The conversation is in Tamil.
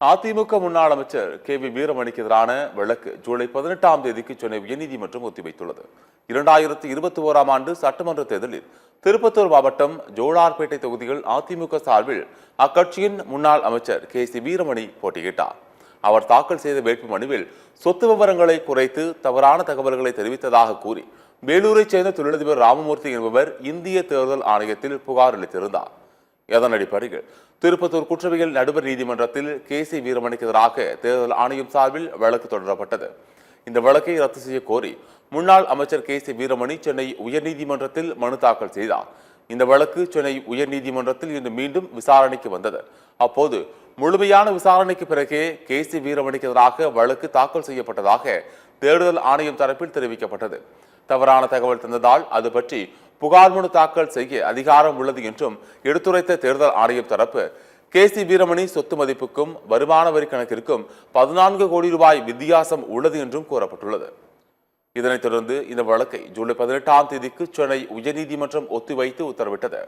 அதிமுக முன்னாள் அமைச்சர் கே.வி. வீரமணிக்கு எதிரான வழக்கு ஜூலை 18ஆம் தேதிக்கு சென்னை உயர்நீதிமன்றம் ஒத்திவைத்துள்ளது. 2021ஆம் ஆண்டு சட்டமன்ற தேர்தலில் திருப்பத்தூர் மாவட்டம் ஜோலார்பேட்டை தொகுதியில் அதிமுக சார்பில் அக்கட்சியின் முன்னாள் அமைச்சர் கே.சி. வீரமணி போட்டியிட்டார். அவர் தாக்கல் செய்த வேட்புமனுவில் சொத்து விவரங்களை குறைத்து தவறான தகவல்களை தெரிவித்ததாக கூறி வேலூரைச் சேர்ந்த தொழிலதிபர் ராமமூர்த்தி என்பவர் இந்திய தேர்தல் ஆணையத்தில் புகார் அளித்திருந்தார். இதன் அடிப்படையில் திருப்பத்தூர் குற்றவியல் நடுவர் நீதிமன்றத்தில் கே.சி. வீரமணிக்கு எதிராக தேர்தல் ஆணையம் சார்பில் வழக்கு தொடரப்பட்டது. இந்த வழக்கை ரத்து செய்ய கோரி முன்னாள் அமைச்சர் கே.சி. வீரமணி சென்னை உயர்நீதிமன்றத்தில் மனு தாக்கல் செய்தார். இந்த வழக்கு சென்னை உயர்நீதிமன்றத்தில் இன்று மீண்டும் விசாரணைக்கு வந்தது. அப்போது முழுமையான விசாரணைக்கு பிறகே கே.சி. வீரமணிக்கு எதிராக வழக்கு தாக்கல் செய்யப்பட்டதாக தேர்தல் ஆணையம் தரப்பில் தெரிவிக்கப்பட்டது. தவறான தகவல் தந்ததால் அது பற்றி புகார் மனு தாக்கல் செய்ய அதிகாரம் உள்ளது என்றும் எடுத்துரைத்த தேர்தல் ஆணையம் தரப்பு கே.சி. வீரமணி சொத்து மதிப்புக்கும் வருமான வரி கணக்கிற்கும் 14 கோடி ரூபாய் வித்தியாசம் உள்ளது என்றும் கூறப்பட்டுள்ளது. இதனைத் தொடர்ந்து இந்த வழக்கை ஜூலை 18ஆம் தேதிக்கு சென்னை உயர்நீதிமன்றம் ஒத்திவைத்து உத்தரவிட்டது.